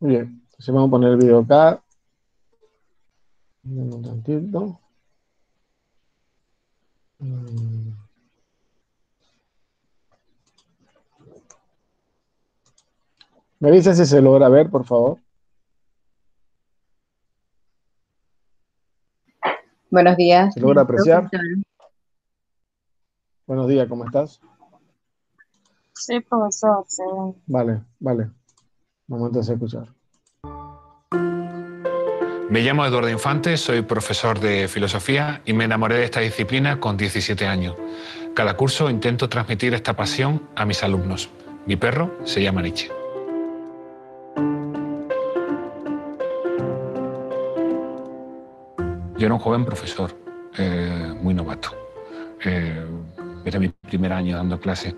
Bien, entonces vamos a poner el video acá. Un tantito. Mm. Me dice si se logra ver, por favor. Buenos días, ¿Se logra ¿qué apreciar? tal? Buenos días, ¿cómo estás? Sí, profesor, sí. Vale, vale. Vamos entonces a escuchar. Me llamo Eduardo Infante, soy profesor de filosofía y me enamoré de esta disciplina con 17 años. Cada curso intento transmitir esta pasión a mis alumnos. Mi perro se llama Nietzsche. Yo era un joven profesor, muy novato. Era mi primer año dando clase.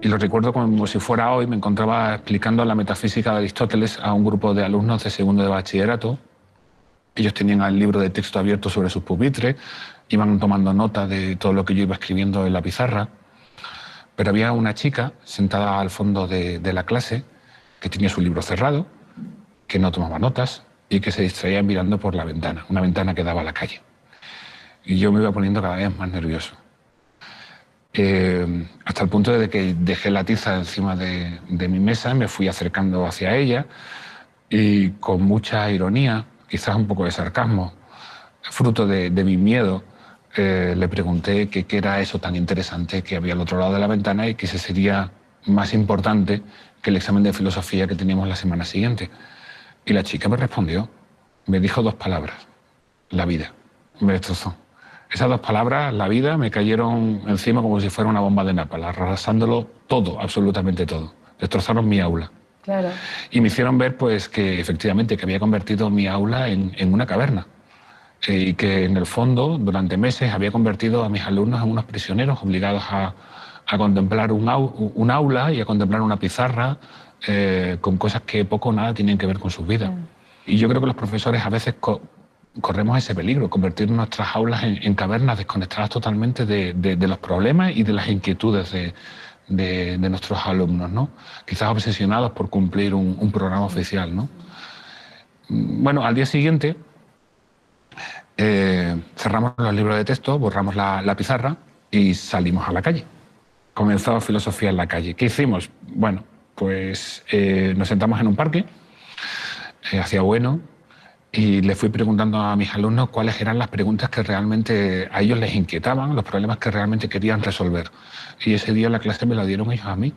Y lo recuerdo como si fuera hoy. Me encontraba explicando la metafísica de Aristóteles a un grupo de alumnos de segundo de bachillerato. Ellos tenían el libro de texto abierto sobre sus pupitres, iban tomando nota de todo lo que yo iba escribiendo en la pizarra. Pero había una chica sentada al fondo de la clase que tenía su libro cerrado, que no tomaba notas y que se distraía mirando por la ventana, una ventana que daba a la calle. Y yo me iba poniendo cada vez más nervioso. Hasta el punto de que dejé la tiza encima de mi mesa y me fui acercando hacia ella y con mucha ironía, quizás un poco de sarcasmo, fruto de mi miedo, le pregunté qué era eso tan interesante que había al otro lado de la ventana y que ese sería más importante que el examen de filosofía que teníamos la semana siguiente. Y la chica me respondió, me dijo dos palabras, la vida. Me destrozó. Esas dos palabras, la vida, me cayeron encima como si fuera una bomba de napalm, arrasándolo todo, absolutamente todo. Destrozaron mi aula. Claro. Y me hicieron ver pues que efectivamente que había convertido mi aula en una caverna. Y que en el fondo, durante meses, había convertido a mis alumnos en unos prisioneros obligados a contemplar un aula y a contemplar una pizarra con cosas que poco o nada tienen que ver con sus vidas. Y yo creo que los profesores a veces corremos ese peligro, convertir nuestras aulas en cavernas desconectadas totalmente de los problemas y de las inquietudes de nuestros alumnos, ¿no? Quizás obsesionados por cumplir un programa oficial, ¿no? Bueno, al día siguiente cerramos los libros de texto, borramos la pizarra y salimos a la calle. Comenzó filosofía en la calle. ¿Qué hicimos? Bueno, pues nos sentamos en un parque, hacía bueno, y le fui preguntando a mis alumnos cuáles eran las preguntas que realmente a ellos les inquietaban, los problemas que realmente querían resolver. Y ese día la clase me la dieron ellos a mí,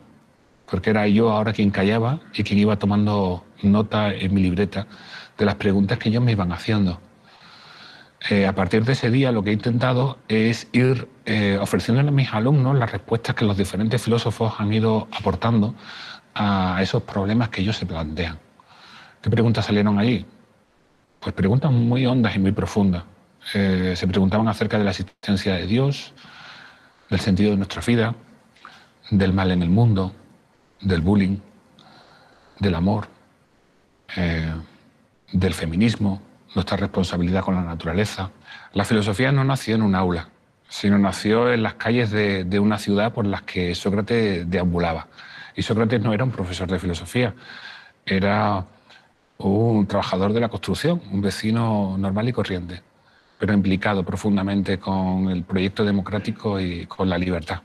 porque era yo ahora quien callaba y quien iba tomando nota en mi libreta de las preguntas que ellos me iban haciendo. A partir de ese día lo que he intentado es ir ofreciéndole a mis alumnos las respuestas que los diferentes filósofos han ido aportando a esos problemas que ellos se plantean. ¿Qué preguntas salieron allí? Pues preguntas muy hondas y muy profundas. Se preguntaban acerca de la existencia de Dios, del sentido de nuestra vida, del mal en el mundo, del bullying, del amor, eh, del feminismo, nuestra responsabilidad con la naturaleza. La filosofía no nació en un aula, sino nació en las calles de una ciudad por las que Sócrates deambulaba. Y Sócrates no era un profesor de filosofía, era un trabajador de la construcción, un vecino normal y corriente, pero implicado profundamente con el proyecto democrático y con la libertad.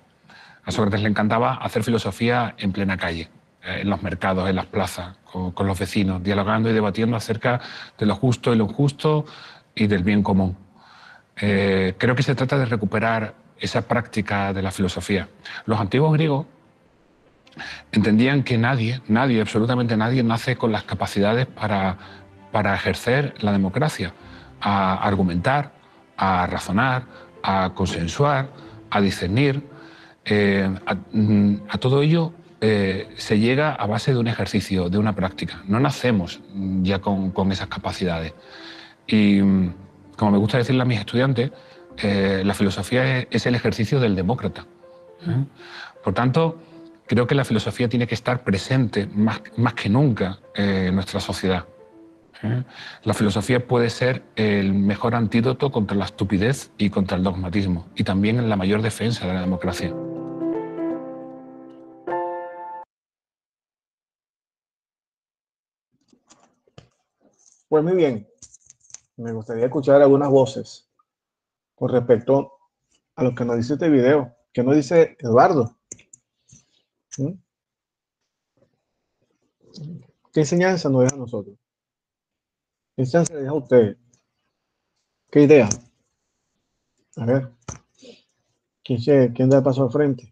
A Sócrates le encantaba hacer filosofía en plena calle, en los mercados, en las plazas, con los vecinos, dialogando y debatiendo acerca de lo justo y lo injusto y del bien común. Creo que se trata de recuperar esa práctica de la filosofía. Los antiguos griegos entendían que nadie, absolutamente nadie, nace con las capacidades para ejercer la democracia, a argumentar, a razonar, a consensuar, a discernir. A todo ello se llega a base de un ejercicio, de una práctica. No nacemos ya con esas capacidades. Y como me gusta decirle a mis estudiantes, la filosofía es el ejercicio del demócrata. Por tanto, creo que la filosofía tiene que estar presente más que nunca en nuestra sociedad. La filosofía puede ser el mejor antídoto contra la estupidez y contra el dogmatismo, y también la mayor defensa de la democracia. Pues muy bien, me gustaría escuchar algunas voces con respecto a lo que nos dice este video. ¿Qué nos dice Eduardo? ¿Mm? ¿Qué enseñanza nos deja a nosotros? ¿Qué enseñanza le deja a ustedes? ¿Qué idea? A ver, ¿quién da el paso al frente?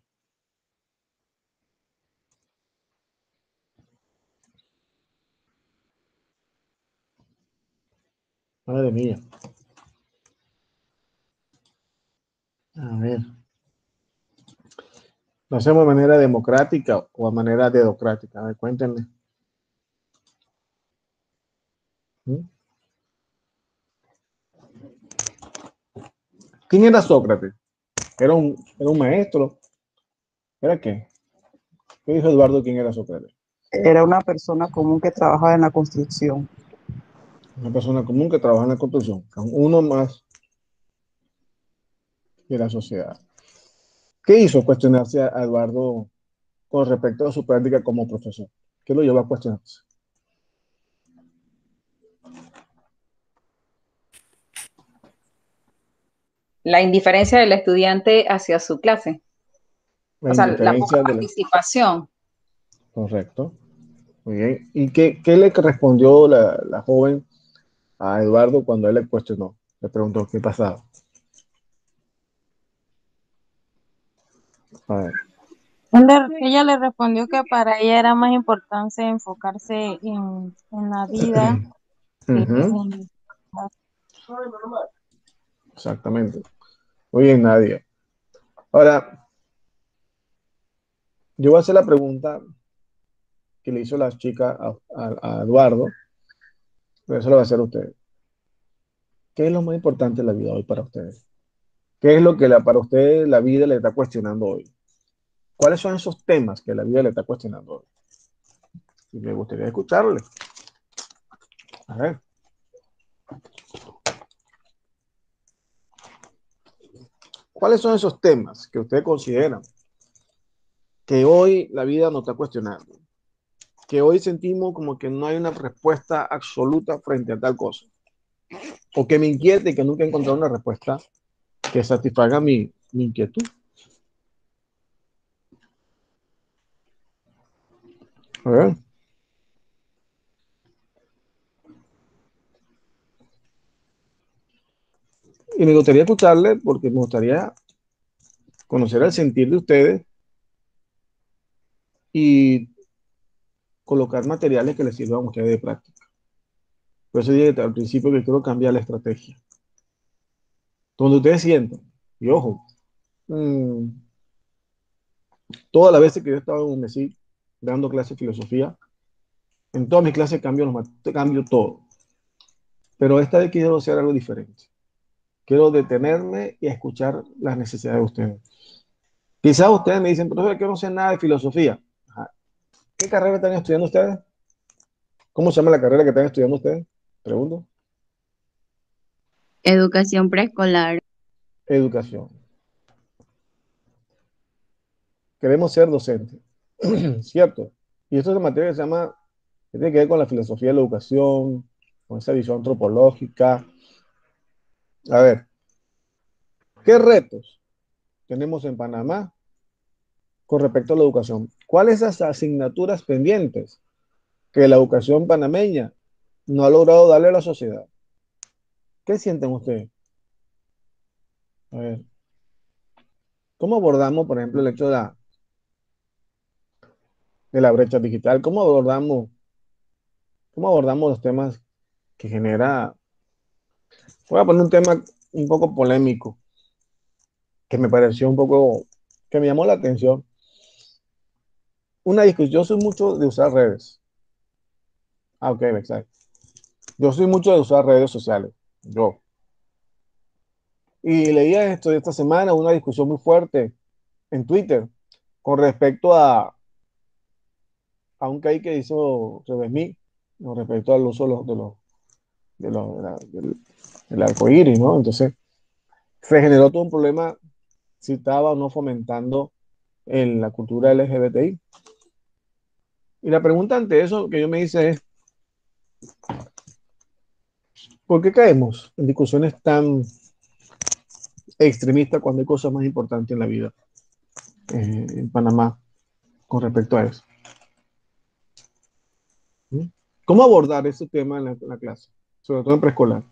Madre mía. A ver, ¿lo hacemos de manera democrática o de manera dedocrática? A ver, cuéntenme. ¿Mm? ¿Quién era Sócrates? ¿Era un maestro? ¿Era qué? ¿Qué dijo Eduardo quién era Sócrates? Era una persona común que trabajaba en la construcción. Una persona común que trabaja en la construcción, uno más de la sociedad. ¿Qué hizo cuestionarse a Eduardo con respecto a su práctica como profesor? ¿Qué lo llevó a cuestionarse? La indiferencia del estudiante hacia su clase. La O sea, la poca indiferencia de la... participación. Correcto. Muy bien. ¿Y qué le respondió la joven a Eduardo cuando él le cuestionó? Le preguntó qué pasaba. A ver. Ella le respondió que para ella era más importante enfocarse en la vida que Ujú, en... exactamente. Muy bien, Nadia. Ahora, yo voy a hacer la pregunta que le hizo la chica a Eduardo, pero eso lo va a hacer usted. ¿Qué es lo más importante en la vida hoy para ustedes? ¿Qué es lo que para ustedes la vida le está cuestionando hoy? ¿Cuáles son esos temas que la vida le está cuestionando hoy? Y me gustaría escucharle. A ver, ¿cuáles son esos temas que ustedes consideran que hoy la vida nos está cuestionando? Que hoy sentimos como que no hay una respuesta absoluta frente a tal cosa. O que me inquiete y que nunca he encontrado una respuesta que satisfaga mi inquietud. A ver. Y me gustaría escucharle porque me gustaría conocer el sentir de ustedes y colocar materiales que les sirvan a ustedes de práctica. Por eso dije al principio que quiero cambiar la estrategia. Donde ustedes sientan, y ojo, mmm, todas las veces que yo estaba en un MESI dando clases de filosofía, en todas mis clases cambio todo. Pero esta vez quiero hacer algo diferente. Quiero detenerme y escuchar las necesidades de ustedes. Quizás ustedes me dicen, profesor, que no sé nada de filosofía. Ajá. ¿Qué carrera están estudiando ustedes? ¿Cómo se llama la carrera que están estudiando ustedes? Pregunto. Educación preescolar. Educación. Queremos ser docentes, ¿cierto? Y esto es una materia que se llama, que tiene que ver con la filosofía de la educación, con esa visión antropológica. A ver, ¿qué retos tenemos en Panamá con respecto a la educación? ¿Cuáles esas asignaturas pendientes que la educación panameña no ha logrado darle a la sociedad? ¿Qué sienten ustedes? A ver, ¿cómo abordamos, por ejemplo, el hecho de la brecha digital? ¿Cómo abordamos los temas que genera? Voy a poner un tema un poco polémico, que me pareció un poco, que me llamó la atención. Una discusión, yo soy mucho de usar redes. Ah, ok, exacto. Yo soy mucho de usar redes sociales. Yo. Y leía esto de esta semana, una discusión muy fuerte en Twitter con respecto a un CAI que hizo Revesmí, con respecto al uso del arco iris, ¿no? Entonces, se generó todo un problema si estaba o no fomentando en la cultura LGBTI. Y la pregunta ante eso que yo me hice es, ¿Por qué caemos en discusiones tan extremistas cuando hay cosas más importantes en la vida en Panamá con respecto a eso? ¿Mm? ¿Cómo abordar ese tema en la clase? Sobre todo en preescolar.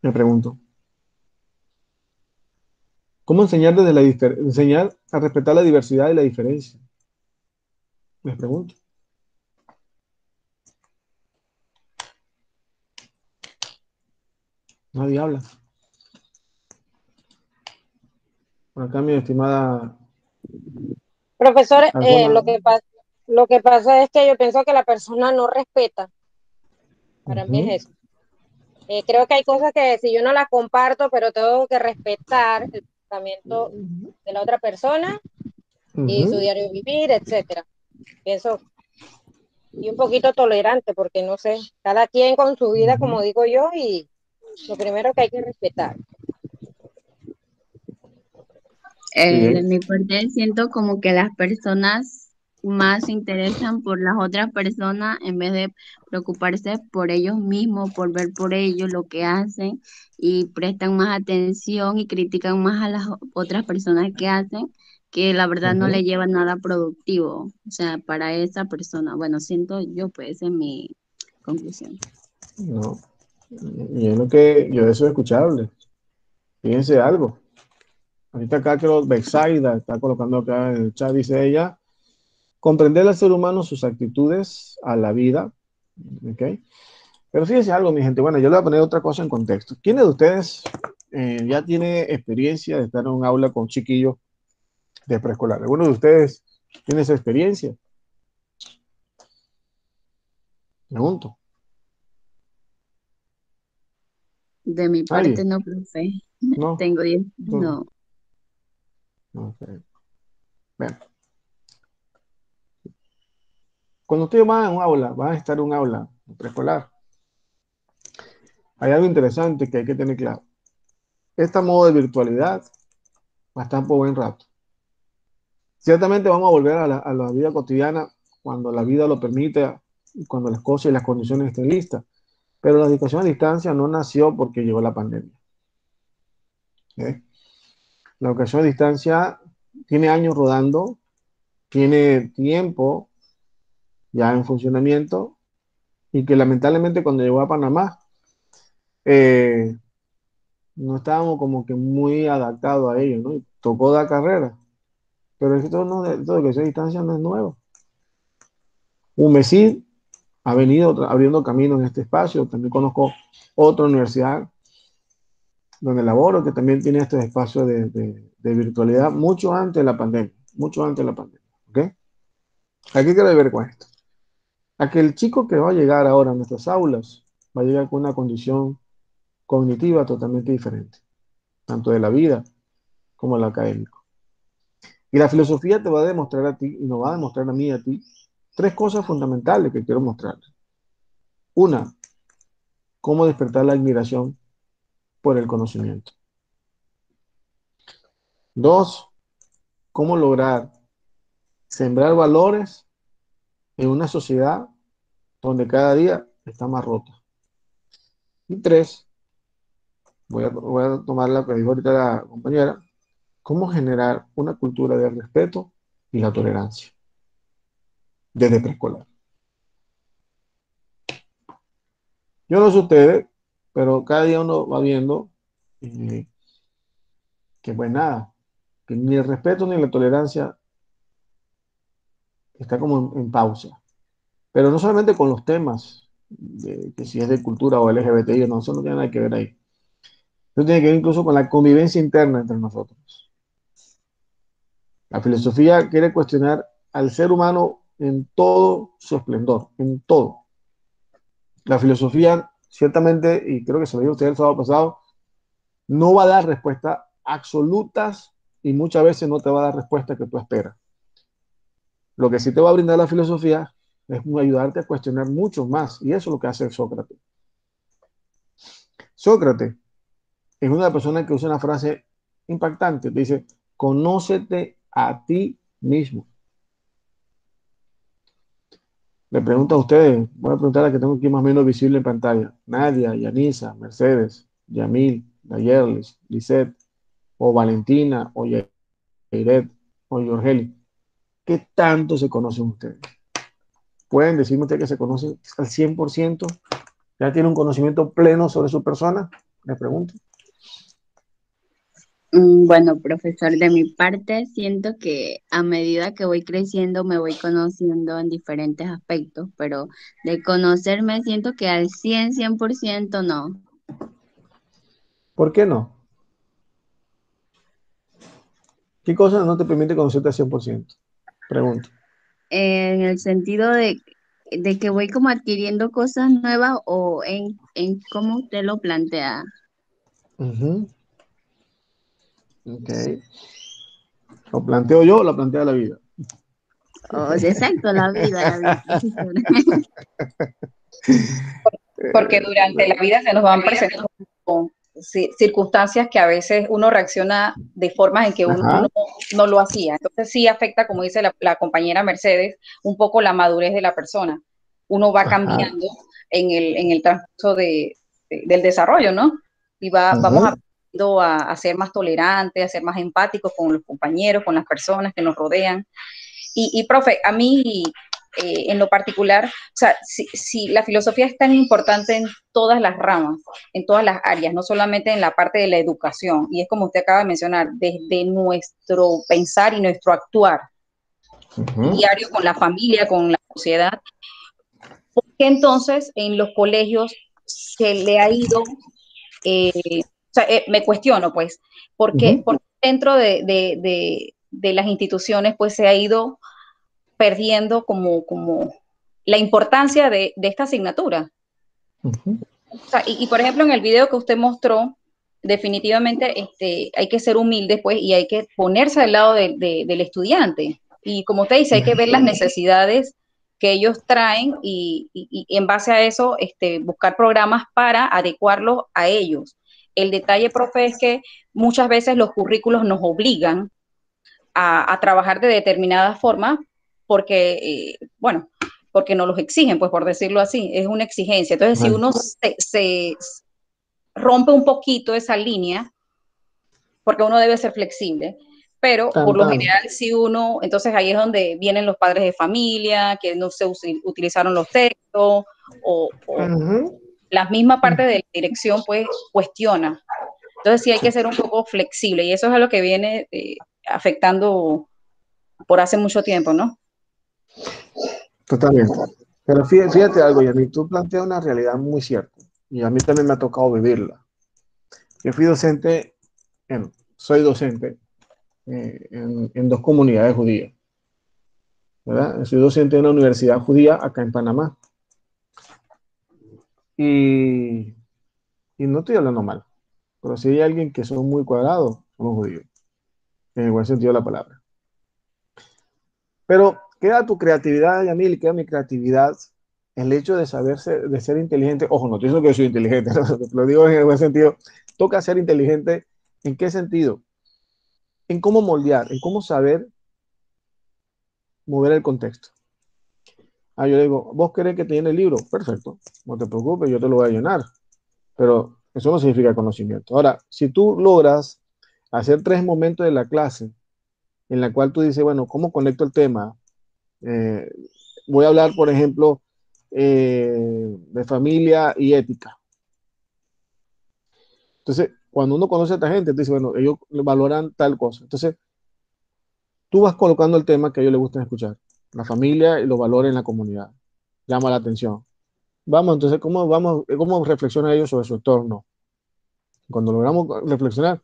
Me pregunto. ¿Cómo enseñar enseñar a respetar la diversidad y la diferencia? Les pregunto. Nadie habla. Por acá, mi estimada Profesor, alguna. lo que pasa es que yo pienso que la persona no respeta. Para mí Ujú, es eso. Creo que hay cosas que si yo no las comparto, pero tengo que respetar el pensamiento de la otra persona y su ujú, diario vivir, etcétera. Pienso, y un poquito tolerante, porque no sé, cada quien con su vida, como ujú. digo yo, y lo primero que hay que respetar. Bien. De mi parte, siento como que las personas más se interesan por las otras personas en vez de preocuparse por ellos mismos, por ver por ellos lo que hacen y prestan más atención y critican más a las otras personas que hacen, que la verdad no le Ujú. lleva nada productivo, o sea, para esa persona. Bueno, siento yo, pues, esa es mi conclusión. No. Y es lo que yo eso es escuchable. Fíjense algo. Ahorita acá creo Bexaida está colocando acá en el chat, dice ella, comprender al ser humano sus actitudes a la vida. ¿Ok? Pero fíjense algo, mi gente. Bueno, yo le voy a poner otra cosa en contexto. ¿Quiénes de ustedes ya tiene experiencia de estar en un aula con chiquillos de preescolar? ¿Alguno de ustedes tiene esa experiencia? Pregunto. De mi parte, ¿Nadie? no, profe. No. Tengo 10, No. no. Ok. Bueno, cuando ustedes van a un aula, van a estar en un aula preescolar, hay algo interesante que hay que tener claro. Esta modo de virtualidad va a estar por buen rato. Ciertamente vamos a volver a la vida cotidiana cuando la vida lo permite y cuando las cosas y las condiciones estén listas. Pero la educación a distancia no nació porque llegó la pandemia. ¿Eh? La educación a distancia tiene años rodando, tiene tiempo ya en funcionamiento y que lamentablemente cuando llegó a Panamá eh, no estábamos como que muy adaptados a ello, ¿no? Y tocó dar carrera. Pero esto, no, esto de educación a distancia no es nuevo. UMESID ha venido abriendo camino en este espacio. También conozco otra universidad donde laboro que también tiene estos espacios de virtualidad mucho antes de la pandemia, mucho antes de la pandemia. ¿Ok? Aquí quiero ver con esto. A que el chico que va a llegar ahora a nuestras aulas va a llegar con una condición cognitiva totalmente diferente, tanto de la vida como el académico. Y la filosofía te va a demostrar a ti y nos va a demostrar a mí y a ti tres cosas fundamentales que quiero mostrar. Una, cómo despertar la admiración por el conocimiento. Dos, cómo lograr sembrar valores en una sociedad donde cada día está más rota. Y tres, voy a tomar la que dijo ahorita la compañera, cómo generar una cultura de respeto y la tolerancia desde preescolar. Yo no sé ustedes, pero cada día uno va viendo eh, que pues nada, que ni el respeto ni la tolerancia está como en pausa. Pero no solamente con los temas, que si es de cultura o LGBTI, no, eso no tiene nada que ver ahí. Eso tiene que ver incluso con la convivencia interna entre nosotros. La filosofía quiere cuestionar al ser humano en todo su esplendor, en todo. La filosofía, ciertamente, y creo que se lo dijo usted el sábado pasado, no va a dar respuestas absolutas y muchas veces no te va a dar respuestas que tú esperas. Lo que sí te va a brindar la filosofía es ayudarte a cuestionar mucho más, y eso es lo que hace Sócrates. Sócrates es una persona que usa una frase impactante, dice, conócete a ti mismo. Le pregunto a ustedes, voy a preguntar a la que tengo aquí más o menos visible en pantalla. Nadia, Yanisa, Mercedes, Yamil, Nayerlis, Lisette, o Valentina, o Yairet, o Yorgeli. ¿Qué tanto se conocen ustedes? ¿Pueden decirme ustedes que se conocen al 100%? ¿Ya tienen un conocimiento pleno sobre su persona? Les pregunto. Bueno, profesor, de mi parte, siento que a medida que voy creciendo me voy conociendo en diferentes aspectos, pero de conocerme siento que al 100% no. ¿Por qué no? ¿Qué cosa no te permite conocerte al 100%? Pregunto. En el sentido de que voy como adquiriendo cosas nuevas o en cómo usted lo plantea. Ujú. Ok. ¿Lo planteo yo o lo plantea la vida? O sea, exacto, la vida, profesor. Porque durante la vida se nos van presentando circunstancias que a veces uno reacciona de formas en que uno Ajá, no lo hacía. Entonces sí afecta, como dice la compañera Mercedes, un poco la madurez de la persona. Uno va ajá. cambiando en el transcurso del desarrollo, ¿no? Y vamos Ujú. aprendiendo a ser más tolerantes, a ser más empáticos con los compañeros, con las personas que nos rodean. Profe, a mí en lo particular, o sea, si la filosofía es tan importante en todas las ramas, en todas las áreas, no solamente en la parte de la educación, y es como usted acaba de mencionar, desde nuestro pensar y nuestro actuar Ujú. diario con la familia, con la sociedad, ¿por qué entonces en los colegios se le ha ido, o sea, me cuestiono pues, Ujú. por qué dentro de las instituciones pues se ha ido perdiendo como la importancia de esta asignatura? Ujú. O sea, por ejemplo, en el video que usted mostró, definitivamente hay que ser humilde pues, y hay que ponerse al lado del estudiante. Y como usted dice, hay que ver las necesidades que ellos traen y en base a eso buscar programas para adecuarlos a ellos. El detalle, profe, es que muchas veces los currículos nos obligan a trabajar de determinada forma porque, bueno, porque nos los exigen, pues por decirlo así, es una exigencia. Entonces, si Vale. uno se rompe un poquito esa línea, porque uno debe ser flexible, pero Tan, por lo tan. general si uno, entonces ahí es donde vienen los padres de familia, que no se utilizaron los textos, o Ujú. la misma parte de la dirección pues cuestiona. Entonces sí hay que ser un poco flexible y eso es lo que viene afectando por hace mucho tiempo, ¿no? Totalmente. Pero fíjate algo, Yanni, tú planteas una realidad muy cierta y a mí también me ha tocado vivirla. Yo fui docente, bueno, soy docente en dos comunidades judías, ¿verdad? Soy docente en una universidad judía acá en Panamá y, y no estoy hablando mal, pero si hay alguien que son muy cuadrados, son los judíos, en el buen sentido de la palabra. Pero queda tu creatividad, Yamil, queda mi creatividad, el hecho de saberse, de ser inteligente. Ojo, no estoy diciendo que yo soy inteligente, ¿no? Lo digo en el buen sentido. Toca ser inteligente. ¿En qué sentido? En cómo moldear, en cómo saber mover el contexto. Yo le digo, ¿vos querés que te llene el libro? Perfecto, no te preocupes, yo te lo voy a llenar. Pero eso no significa conocimiento. Ahora, si tú logras hacer 3 momentos de la clase en la cual tú dices, bueno, ¿cómo conecto el tema? Eh, Voy a hablar, por ejemplo, de familia y ética. Entonces, cuando uno conoce a esta gente, dice, bueno, ellos valoran tal cosa. Entonces, tú vas colocando el tema que a ellos les gusta escuchar, la familia y los valores en la comunidad. Llama la atención. Vamos, entonces, ¿cómo reflexionan ellos sobre su entorno? Cuando logramos reflexionar,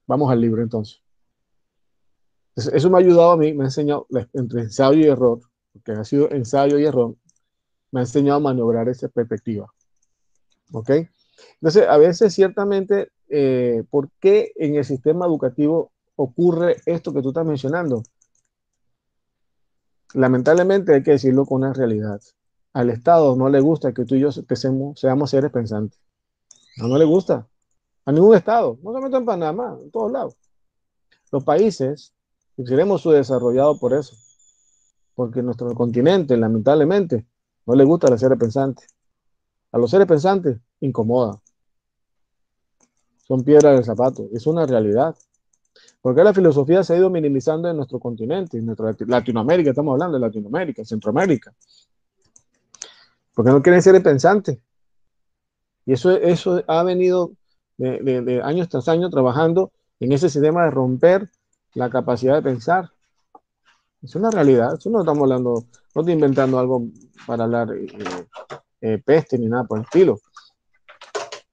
vamos al libro entonces. Entonces, eso me ha ayudado a mí, me ha enseñado entre ensayo y error, porque ha sido ensayo y error, me ha enseñado a maniobrar esa perspectiva. ¿Ok? Entonces, a veces ciertamente, ¿por qué en el sistema educativo ocurre esto que tú estás mencionando? Lamentablemente hay que decirlo con una realidad. Al Estado no le gusta que tú y yo seamos seres pensantes. No le gusta. A ningún Estado, no solamente en Panamá, en todos lados. Los países queremos su desarrollado por eso, porque nuestro continente, lamentablemente, No le gusta a los seres pensantes. A los seres pensantes incomoda. Son piedras del zapato. Es una realidad. Porque la filosofía se ha ido minimizando en nuestro continente, en nuestra Latinoamérica, estamos hablando de Latinoamérica, Centroamérica. Porque no quieren ser pensantes. Y eso ha venido de años tras años trabajando en ese sistema de romper la capacidad de pensar. Es una realidad. Eso no estamos hablando, no estoy inventando algo para hablar peste ni nada por el estilo.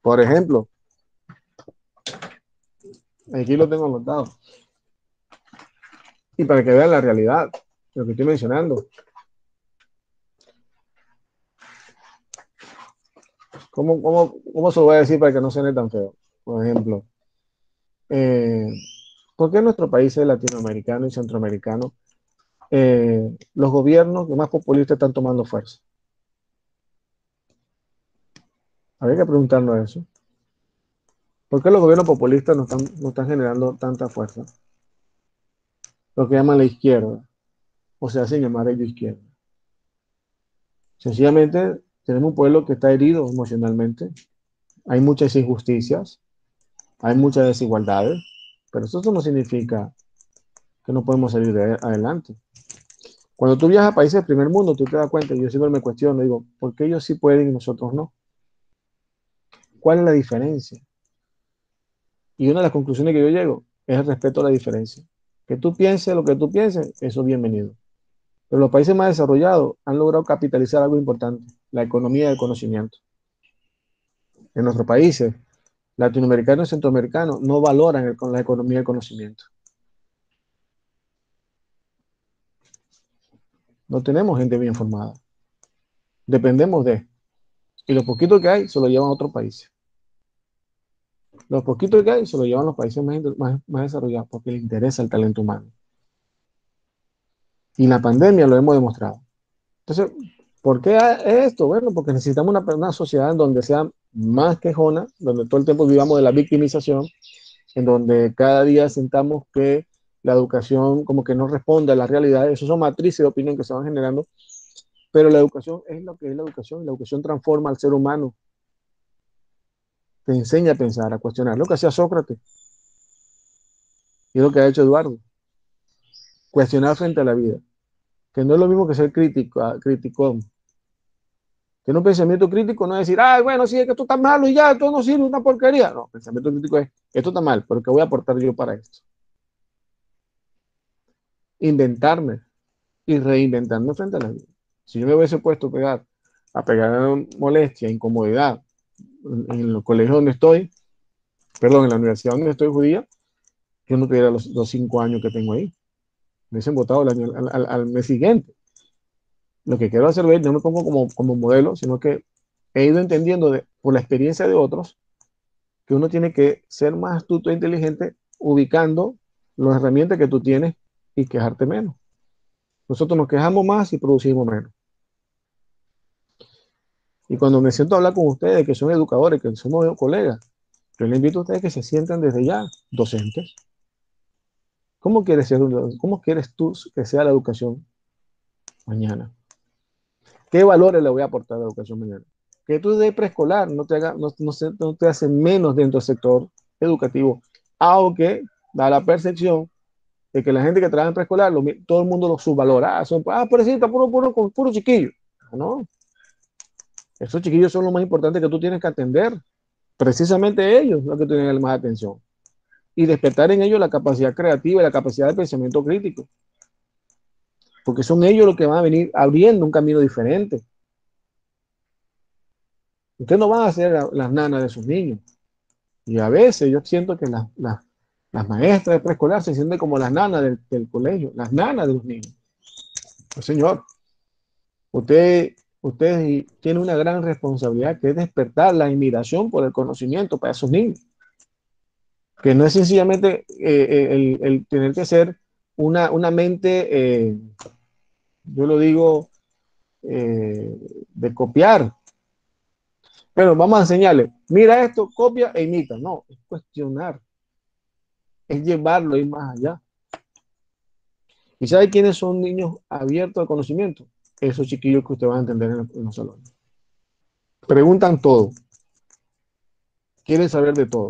Por ejemplo, aquí lo tengo anotado. Y para que vean la realidad, lo que estoy mencionando. ¿Cómo se lo voy a decir para que no suene tan feo? Por ejemplo, ¿por qué en nuestros países latinoamericanos y centroamericanos los gobiernos más populistas están tomando fuerza? Habría que preguntarnos eso. ¿Por qué los gobiernos populistas no están generando tanta fuerza? Lo que llaman la izquierda, o se hacen llamar ellos izquierda. Sencillamente tenemos un pueblo que está herido emocionalmente, hay muchas injusticias, hay muchas desigualdades, pero eso no significa que no podemos salir adelante. Cuando tú viajas a países del primer mundo, tú te das cuenta, y yo siempre me cuestiono, digo, ¿por qué ellos sí pueden y nosotros no? ¿Cuál es la diferencia? Y una de las conclusiones que yo llego es el respeto a la diferencia. Que tú pienses lo que tú pienses, eso es bienvenido. Pero los países más desarrollados han logrado capitalizar algo importante, la economía del conocimiento. En nuestros países, latinoamericanos y centroamericanos, no valoran la economía del conocimiento. No tenemos gente bien formada. Dependemos de. Y los poquitos que hay se lo llevan a otros países. Los poquitos que hay se lo llevan a los países más desarrollados porque les interesa el talento humano. Y la pandemia lo hemos demostrado. Entonces, ¿por qué esto? Bueno, porque necesitamos una sociedad en donde sea más quejona, donde todo el tiempo vivamos de la victimización, en donde cada día sintamos que la educación como que no responde a la realidad. Eso son matrices de opinión que se van generando, pero la educación es lo que es la educación. La educación transforma al ser humano, te enseña a pensar, a cuestionar. Lo que hacía Sócrates y lo que ha hecho Eduardo. Cuestionar frente a la vida, que no es lo mismo que ser criticón. Tiene un pensamiento crítico, no es decir, ah, bueno, sí, es que esto está malo y ya, esto no sirve, una porquería. No, pensamiento crítico es, esto está mal, pero ¿qué voy a aportar yo para esto? Inventarme y reinventarme frente a la vida. Si yo me hubiese puesto a pegar molestia, incomodidad en el colegio donde estoy, perdón, en la universidad donde estoy judía, yo no tuviera los 5 años que tengo ahí. Me hubiesen votado al mes siguiente. Lo que quiero hacer es, no me pongo como modelo, sino que he ido entendiendo por la experiencia de otros que uno tiene que ser más astuto e inteligente ubicando las herramientas que tú tienes y quejarte menos. Nosotros nos quejamos más y producimos menos. Y cuando me siento a hablar con ustedes, que son educadores, que somos colegas, yo les invito a ustedes que se sientan desde ya docentes. ¿Cómo quieres tú que sea la educación mañana? ¿Qué valores le voy a aportar a la educación mañana? Que tú de preescolar no te hace menos dentro del sector educativo, aunque da la percepción de que la gente que trabaja en preescolar, todo el mundo lo subvalora. Pero sí, está puro chiquillo. No, esos chiquillos son lo más importante que tú tienes que atender. Precisamente ellos los que tienen más atención. Y despertar en ellos la capacidad creativa y la capacidad de pensamiento crítico. Porque son ellos los que van a venir abriendo un camino diferente. Ustedes no van a ser las nanas de sus niños. Y a veces yo siento que las maestras de preescolar se sienten como las nanas del colegio, las nanas de los niños. Pues señor, usted tiene una gran responsabilidad que es despertar la admiración por el conocimiento para esos niños. Que no es sencillamente el tener que ser una mente, yo lo digo, de copiar. Pero vamos a enseñarle, mira esto, copia e imita. No, es cuestionar, es llevarlo a ir más allá. ¿Y sabe quiénes son niños abiertos al conocimiento? esos chiquillos que usted va a entender en los salones. Preguntan todo, quieren saber de todo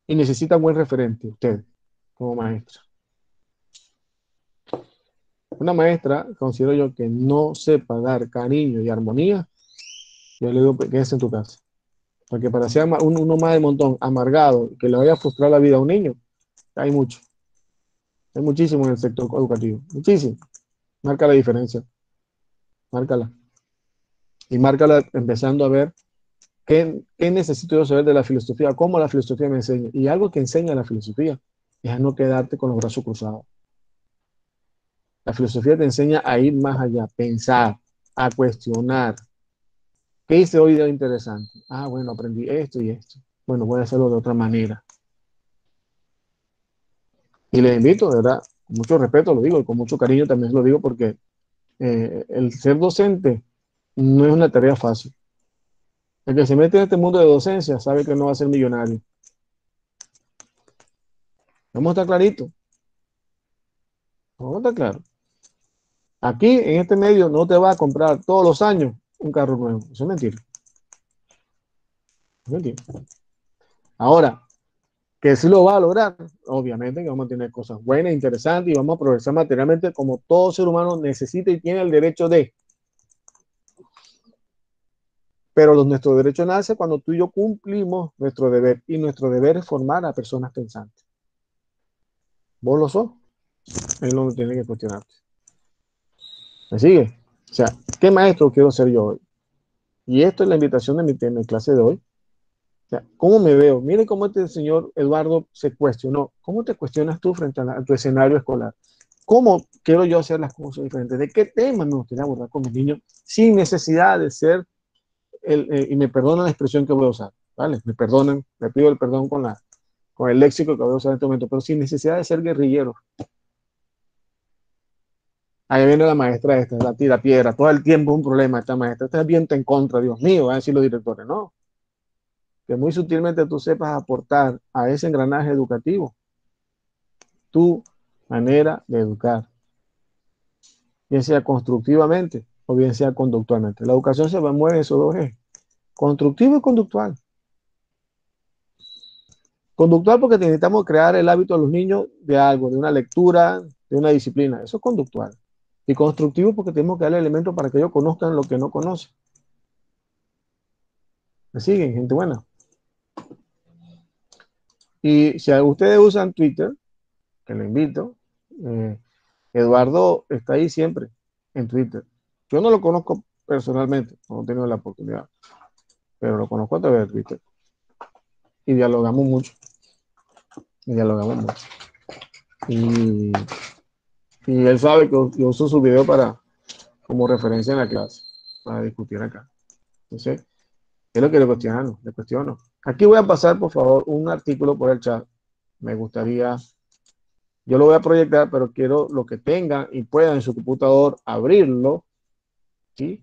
y necesitan buen referente, usted como maestra. Una maestra, considero yo, que no sepa dar cariño y armonía, yo le digo, quédese en tu casa. Porque para ser uno más de montón, amargado, que le vaya a frustrar la vida a un niño, hay mucho. Hay muchísimo en el sector educativo. Muchísimo. Marca la diferencia. Márcala. Y márcala empezando a ver qué necesito yo saber de la filosofía, cómo la filosofía me enseña. Y algo que enseña la filosofía es a no quedarte con los brazos cruzados. La filosofía te enseña a ir más allá, a pensar, a cuestionar. ¿Qué hice hoy de interesante? Ah, bueno, aprendí esto y esto. Bueno, voy a hacerlo de otra manera. Y les invito, de verdad, con mucho respeto lo digo y con mucho cariño también lo digo porque el ser docente no es una tarea fácil. El que se mete en este mundo de docencia sabe que no va a ser millonario. Vamos a estar clarito. Vamos a estar claro. Aquí, en este medio, no te va a comprar todos los años un carro nuevo. Eso es mentira. Es mentira. Ahora, que sí lo va a lograr, obviamente que vamos a tener cosas buenas, interesantes y vamos a progresar materialmente como todo ser humano necesita y tiene el derecho de. Pero nuestro derecho nace cuando tú y yo cumplimos nuestro deber y nuestro deber es formar a personas pensantes. ¿Vos lo sos? Él no tiene que cuestionarte. ¿Me sigue? O sea, ¿qué maestro quiero ser yo hoy? Y esto es la invitación de mi clase de hoy. O sea, ¿cómo me veo? Mire cómo este señor Eduardo se cuestionó. ¿Cómo te cuestionas tú frente a tu escenario escolar? ¿Cómo quiero yo hacer las cosas diferentes? ¿De qué tema me gustaría abordar con mis niños sin necesidad de ser, y me perdonan la expresión que voy a usar, ¿vale? Me perdonan, me pido el perdón con el léxico que voy a usar en este momento, pero sin necesidad de ser guerrillero. Ahí viene la maestra esta, la tira piedra, todo el tiempo un problema esta maestra, esta es viento en contra, Dios mío, van a decir los directores, no, que muy sutilmente tú sepas aportar a ese engranaje educativo tu manera de educar, bien sea constructivamente o bien sea conductualmente. La educación se mueve en esos dos ejes, constructivo y conductual. Conductual porque necesitamos crear el hábito de los niños de algo, de una lectura, de una disciplina, eso es conductual. Y constructivo porque tenemos que darle elementos para que ellos conozcan lo que no conocen. ¿Me siguen, gente buena? Y si ustedes usan Twitter, que lo invito, eh, Eduardo está ahí siempre en Twitter. Yo no lo conozco personalmente, no he tenido la oportunidad, pero lo conozco a través de Twitter. Y dialogamos mucho. Y dialogamos mucho. Y, y él sabe que yo uso su video como referencia en la clase, para discutir acá. Entonces, es lo que le cuestiono. Aquí voy a pasar, por favor, un artículo por el chat. Me gustaría, yo lo voy a proyectar, pero quiero lo que tengan y puedan en su computador abrirlo, ¿sí?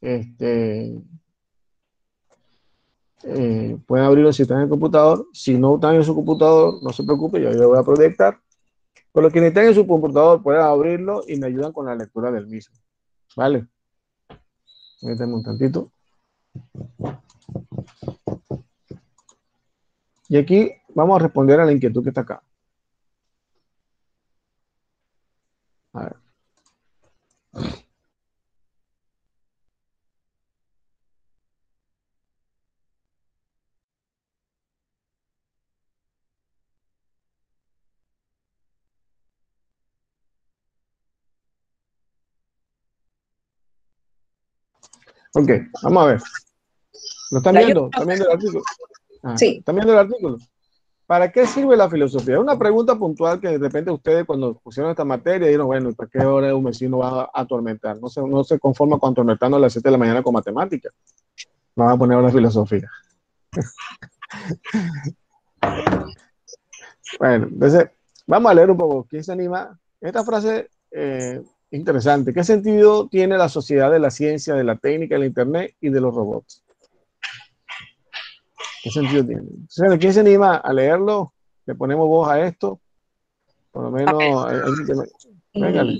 Pueden abrirlo si están en el computador. Si no están en su computador, no se preocupe, yo lo voy a proyectar. Por lo que estén en su computador, pueden abrirlo y me ayudan con la lectura del mismo. ¿Vale? Métanme un tantito. Y aquí vamos a responder a la inquietud que está acá. A ver. Ok, vamos a ver. ¿Lo están viendo? ¿Están viendo el artículo? Sí. ¿Están viendo el artículo? ¿Para qué sirve la filosofía? Es una pregunta puntual que de repente ustedes cuando pusieron esta materia dijeron, bueno, ¿para qué hora un vecino va a atormentar? No se conforma con atormentarnos a las 7 de la mañana con matemáticas. Vamos a poner ahora filosofía. Bueno, entonces, vamos a leer un poco. ¿Quién se anima? Esta frase interesante. ¿Qué sentido tiene la sociedad de la ciencia, de la técnica, del internet y de los robots? ¿Qué sentido tiene? Entonces, ¿quién se anima a leerlo? Le ponemos voz a esto. Por lo menos, véngale.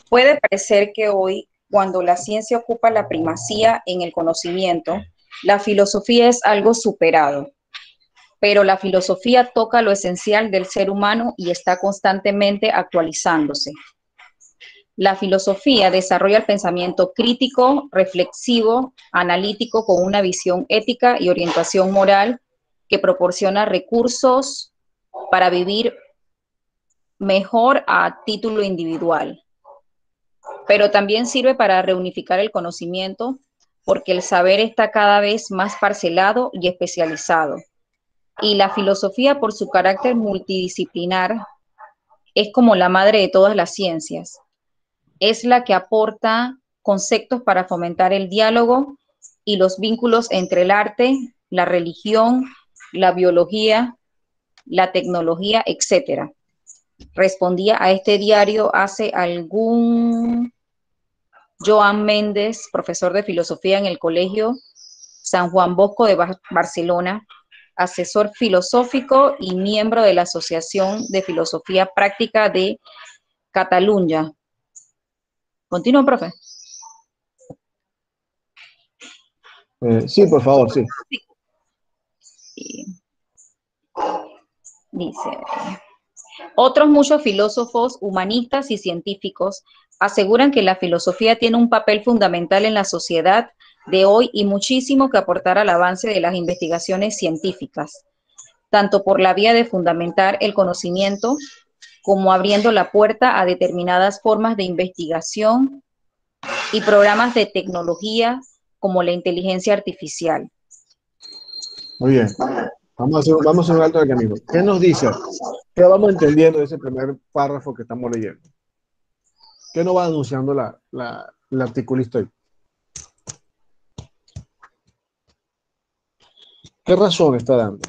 Puede parecer que hoy, cuando la ciencia ocupa la primacía en el conocimiento, la filosofía es algo superado, pero la filosofía toca lo esencial del ser humano y está constantemente actualizándose. La filosofía desarrolla el pensamiento crítico, reflexivo, analítico, con una visión ética y orientación moral que proporciona recursos para vivir mejor a título individual, pero también sirve para reunificar el conocimiento porque el saber está cada vez más parcelado y especializado. Y la filosofía, por su carácter multidisciplinar, es como la madre de todas las ciencias. Es la que aporta conceptos para fomentar el diálogo y los vínculos entre el arte, la religión, la biología, la tecnología, etcétera. Respondía a este diario hace algún Joan Méndez, profesor de filosofía en el Colegio San Juan Bosco de Barcelona, asesor filosófico y miembro de la Asociación de Filosofía Práctica de Cataluña. Continúa, profe. Sí, por favor, sí. Dice, otros muchos filósofos, humanistas y científicos aseguran que la filosofía tiene un papel fundamental en la sociedad de hoy y muchísimo que aportar al avance de las investigaciones científicas, tanto por la vía de fundamentar el conocimiento como abriendo la puerta a determinadas formas de investigación y programas de tecnología como la inteligencia artificial. Muy bien. Vamos a hacer un alto de camino. ¿Qué nos dice? ¿Qué vamos entendiendo de ese primer párrafo que estamos leyendo? ¿Qué nos va anunciando el articulista hoy? ¿Qué razón está dando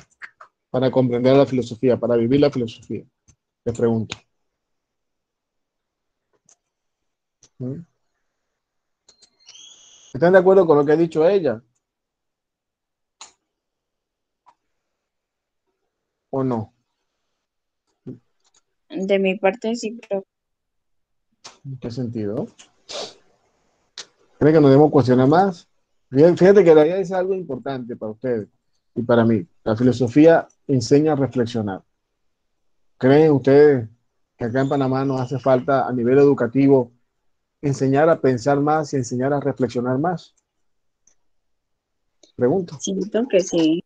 para comprender la filosofía, para vivir la filosofía? Les pregunto. ¿Están de acuerdo con lo que ha dicho ella? ¿O no? De mi parte sí, pero ¿En qué sentido? ¿Creen que nos debemos cuestionar más? Fíjate que la idea es algo importante para ustedes y para mí. La filosofía enseña a reflexionar. ¿Creen ustedes que acá en Panamá nos hace falta a nivel educativo enseñar a pensar más y enseñar a reflexionar más? Pregunto. siento que sí.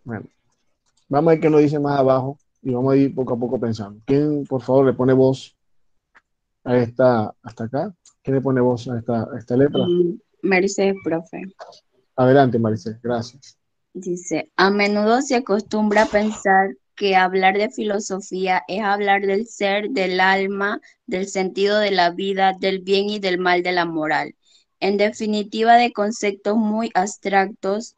Bueno, vamos a ver qué nos dice más abajo y vamos a ir poco a poco pensando. ¿Quién, por favor, le pone voz a esta, hasta acá? ¿Quién le pone voz a esta letra? Mercedes, profe. Adelante, Maricel, gracias. Dice, a menudo se acostumbra a pensar que hablar de filosofía es hablar del ser, del alma, del sentido de la vida, del bien y del mal de la moral. En definitiva, de conceptos muy abstractos,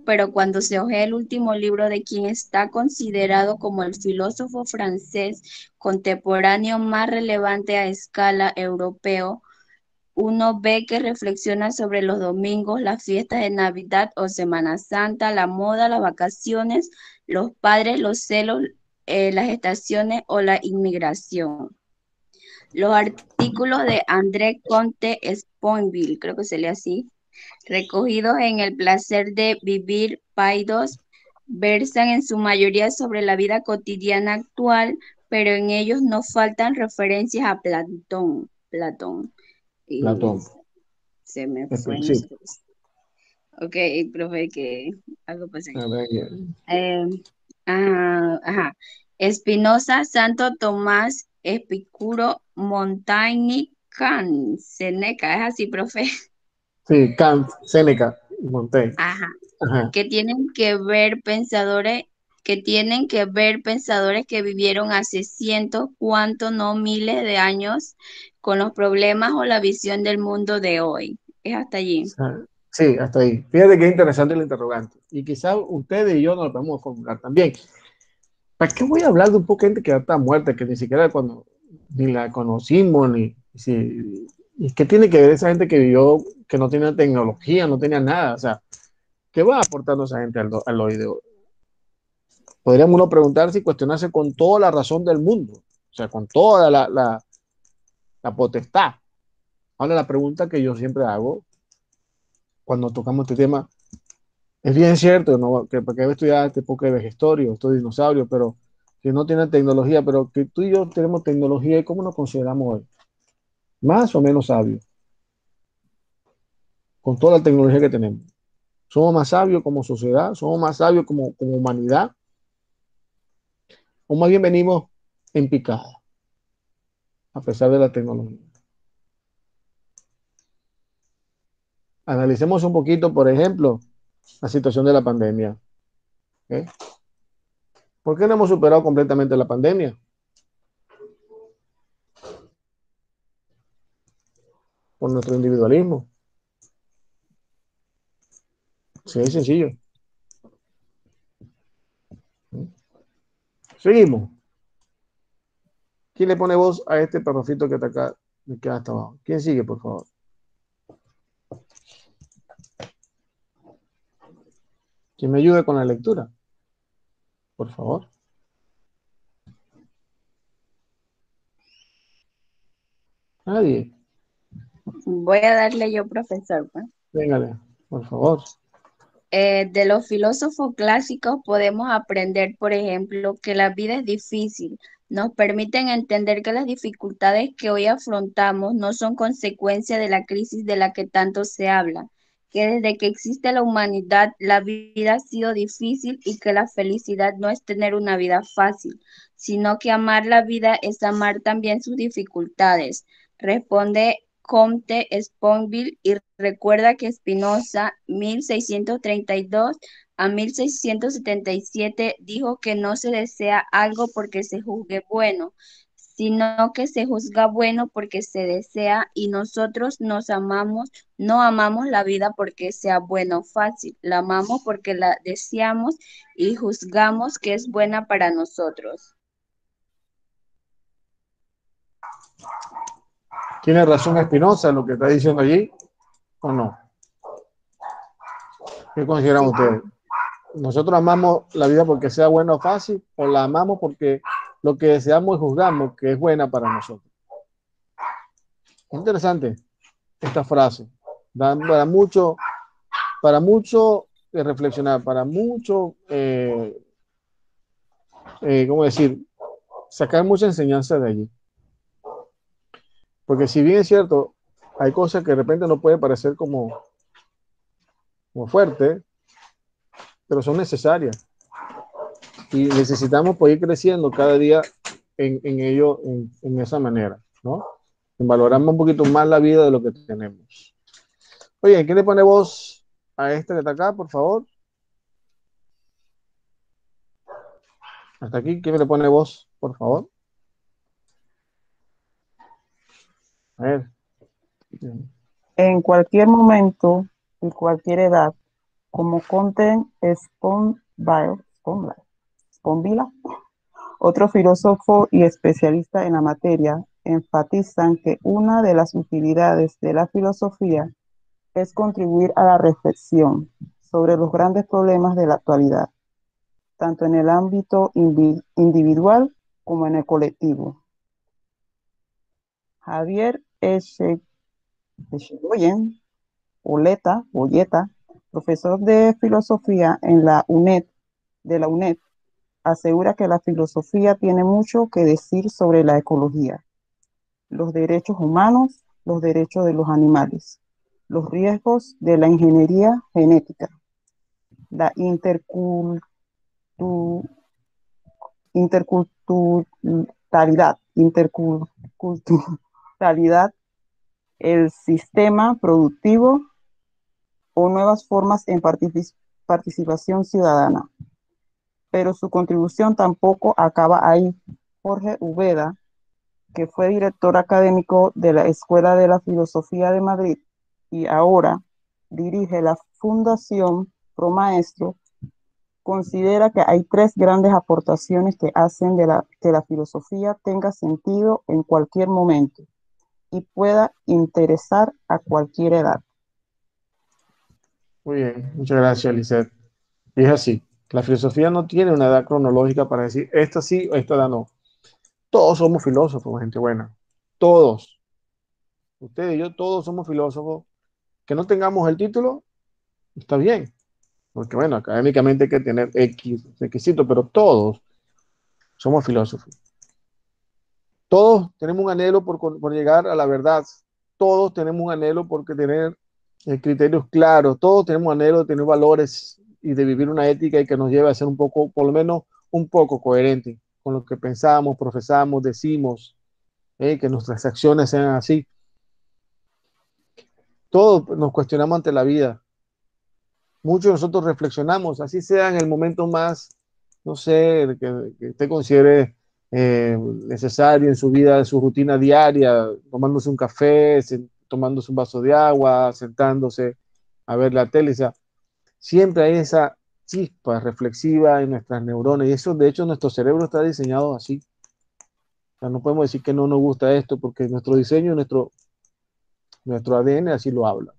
pero cuando se ojea el último libro de quien está considerado como el filósofo francés contemporáneo más relevante a escala europeo, uno ve que reflexiona sobre los domingos, las fiestas de Navidad o Semana Santa, la moda, las vacaciones, los padres, los celos, las estaciones o la inmigración. Los artículos de André Comte Sponville, creo que se lee así, recogidos en El placer de vivir, Paidós, versan en su mayoría sobre la vida cotidiana actual, pero en ellos no faltan referencias a Platón. Y Platón. se me fue. Sí. Ok, profe, que algo pasa aquí. A ver, Ajá. Spinoza, Santo Tomás, Epicuro, Montaigne, Kant, Seneca, es así, profe. sí, Kant, Séneca, Montaigne. Ajá. Ajá. Que tienen que ver pensadores que vivieron hace cientos, cuantos, no miles de años con los problemas o la visión del mundo de hoy. Es hasta allí. Sí, hasta ahí. Fíjate qué interesante el interrogante. Y quizás ustedes y yo nos lo podemos formular también. ¿Para qué voy a hablar de un poco de gente que ya está muerta, que ni siquiera ni la conocimos, y qué tiene que ver esa gente que vivió, que no tenía tecnología, no tenía nada? O sea, ¿qué va aportando esa gente al hoy de hoy? Podríamos uno preguntarse y cuestionarse con toda la razón del mundo, o sea, con toda la potestad. Ahora, la pregunta que yo siempre hago cuando tocamos este tema, es bien cierto, ¿no? Que porque estudiar este época de vejestorio, estos dinosaurios, pero que no tienen tecnología, pero que tú y yo tenemos tecnología, ¿y cómo nos consideramos hoy? ¿Más o menos sabios? Con toda la tecnología que tenemos. ¿Somos más sabios como sociedad? ¿Somos más sabios como humanidad? ¿O más bien venimos en picada, a pesar de la tecnología? Analicemos un poquito, por ejemplo, la situación de la pandemia. ¿Eh? ¿Por qué no hemos superado completamente la pandemia? Por nuestro individualismo. Sí, es sencillo. Seguimos. ¿Quién le pone voz a este perrocito que está acá, que hasta abajo? ¿Quién sigue, por favor? ¿Quién me ayude con la lectura? Por favor. Nadie. Voy a darle yo, profesor, pues. Véngale, por favor. De los filósofos clásicos podemos aprender, por ejemplo, que la vida es difícil. Nos permiten entender que las dificultades que hoy afrontamos no son consecuencia de la crisis de la que tanto se habla, que desde que existe la humanidad la vida ha sido difícil y que la felicidad no es tener una vida fácil, sino que amar la vida es amar también sus dificultades. Responde Comte Sponville y recuerda que Spinoza, 1632 a 1677, dijo que no se desea algo porque se juzgue bueno, sino que se juzga bueno porque se desea y nosotros nos amamos, no amamos la vida porque sea buena o fácil, la amamos porque la deseamos y juzgamos que es buena para nosotros. ¿Tiene razón Espinosa en lo que está diciendo allí o no? ¿Qué consideran Sí. ustedes? ¿Nosotros amamos la vida porque sea buena o fácil o la amamos porque lo que deseamos y juzgamos que es buena para nosotros? Interesante esta frase. Da para mucho reflexionar, para mucho, ¿cómo decir? Sacar mucha enseñanza de allí. Porque si bien es cierto, hay cosas que de repente no puede parecer como fuerte, pero son necesarias. Y necesitamos poder ir creciendo cada día en ello, en esa manera, ¿no? Valoramos un poquito más la vida de lo que tenemos. Oye, ¿quién le pone voz a este que está acá, por favor? Hasta aquí, ¿quién le pone voz, por favor? A ver. En cualquier momento y cualquier edad, como Comte Sponville, otro filósofo y especialista en la materia, enfatizan que una de las utilidades de la filosofía es contribuir a la reflexión sobre los grandes problemas de la actualidad, tanto en el ámbito individual como en el colectivo. Javier Echegoyen Boyeta, profesor de filosofía en la UNED, asegura que la filosofía tiene mucho que decir sobre la ecología, los derechos humanos, los derechos de los animales, los riesgos de la ingeniería genética, la interculturalidad, el sistema productivo o nuevas formas en participación ciudadana. Pero su contribución tampoco acaba ahí. Jorge Ubeda, que fue director académico de la Escuela de la Filosofía de Madrid y ahora dirige la Fundación Promaestro, considera que hay tres grandes aportaciones que hacen que la filosofía tenga sentido en cualquier momento y pueda interesar a cualquier edad. Muy bien, muchas gracias, Lisette. Y es así, La filosofía no tiene una edad cronológica para decir, esta sí o esta edad no. Todos somos filósofos, gente buena. Todos. Ustedes y yo, todos somos filósofos. Que no tengamos el título, está bien. Porque bueno, académicamente hay que tener X requisitos, pero todos somos filósofos. Todos tenemos un anhelo por llegar a la verdad. Todos tenemos un anhelo por tener criterios claros. Todos tenemos un anhelo de tener valores y de vivir una ética y que nos lleve a ser un poco, por lo menos un poco coherente con lo que pensamos, profesamos, decimos, que nuestras acciones sean así. Todos nos cuestionamos ante la vida. Muchos de nosotros reflexionamos, así sea en el momento más, no sé, que usted considere necesario en su vida, en su rutina diaria, tomándose un café, tomándose un vaso de agua, sentándose a ver la tele. O sea, siempre hay esa chispa reflexiva en nuestras neuronas y eso, de hecho, nuestro cerebro está diseñado así. O sea, no podemos decir que no nos gusta esto porque nuestro diseño, nuestro ADN así lo habla.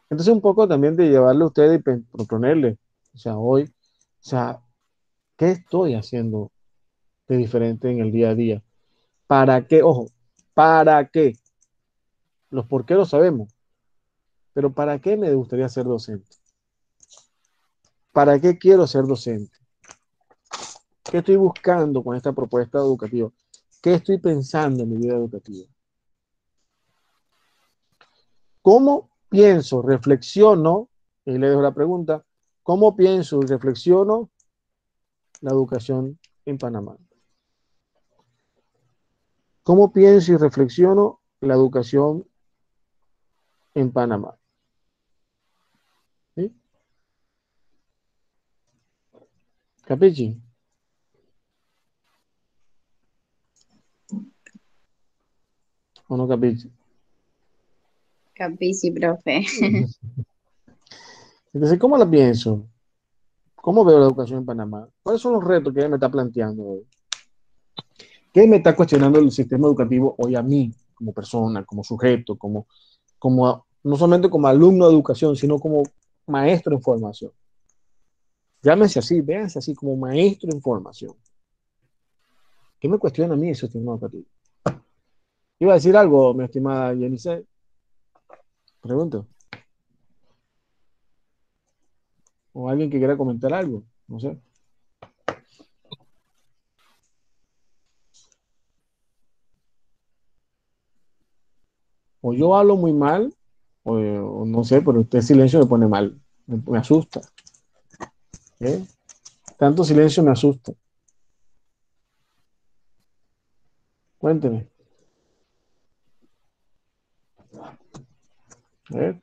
Entonces, un poco también de llevarle a ustedes y proponerle, o sea, hoy, o sea, ¿qué estoy haciendo de diferente en el día a día? ¿Para qué? Ojo, ¿para qué? Los por qué lo sabemos, pero ¿para qué me gustaría ser docente? ¿Para qué quiero ser docente? ¿Qué estoy buscando con esta propuesta educativa? ¿Qué estoy pensando en mi vida educativa? ¿Cómo pienso, reflexiono? Y le dejo la pregunta, ¿cómo pienso y reflexiono la educación en Panamá? ¿Cómo pienso y reflexiono la educación en Panamá? ¿Sí? ¿Capichi? ¿O no capichi? Capici, profe. Entonces, ¿cómo la pienso? ¿Cómo veo la educación en Panamá? ¿Cuáles son los retos que ella me está planteando hoy? ¿Qué me está cuestionando el sistema educativo hoy a mí, como persona, como sujeto, no solamente como alumno de educación, sino como maestro en formación? Llámese así, véanse así, como maestro en formación. ¿Qué me cuestiona a mí ese sistema educativo? Iba a decir algo, mi estimada Yenice. Pregunto. O alguien que quiera comentar algo. No sé. O yo hablo muy mal, o no sé, pero este silencio me pone mal. Me asusta. ¿Eh? Tanto silencio me asusta. Cuénteme. ¿Eh?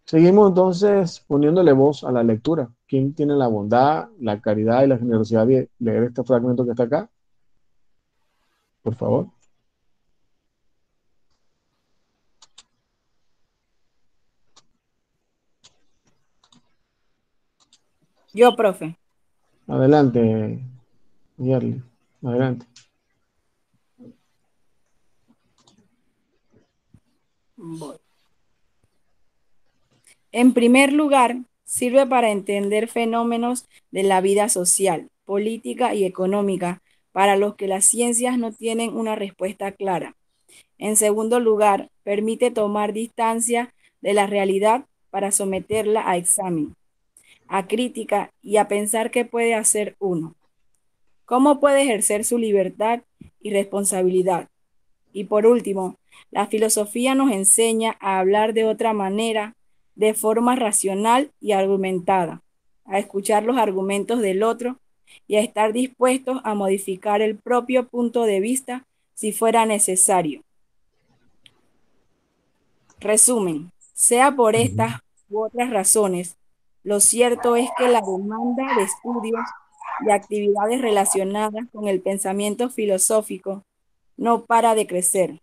Seguimos entonces poniéndole voz a la lectura. ¿Quién tiene la bondad, la caridad y la generosidad de leer este fragmento que está acá? Por favor. Yo, profe. Adelante, Yerli. Adelante. Voy. En primer lugar, sirve para entender fenómenos de la vida social, política y económica para los que las ciencias no tienen una respuesta clara. En segundo lugar, permite tomar distancia de la realidad para someterla a examen, a crítica y a pensar qué puede hacer uno. ¿Cómo puede ejercer su libertad y responsabilidad? Y por último, la filosofía nos enseña a hablar de otra manera, de forma racional y argumentada, a escuchar los argumentos del otro y a estar dispuestos a modificar el propio punto de vista si fuera necesario. Resumen, sea por estas u otras razones, lo cierto es que la demanda de estudios y actividades relacionadas con el pensamiento filosófico no para de crecer.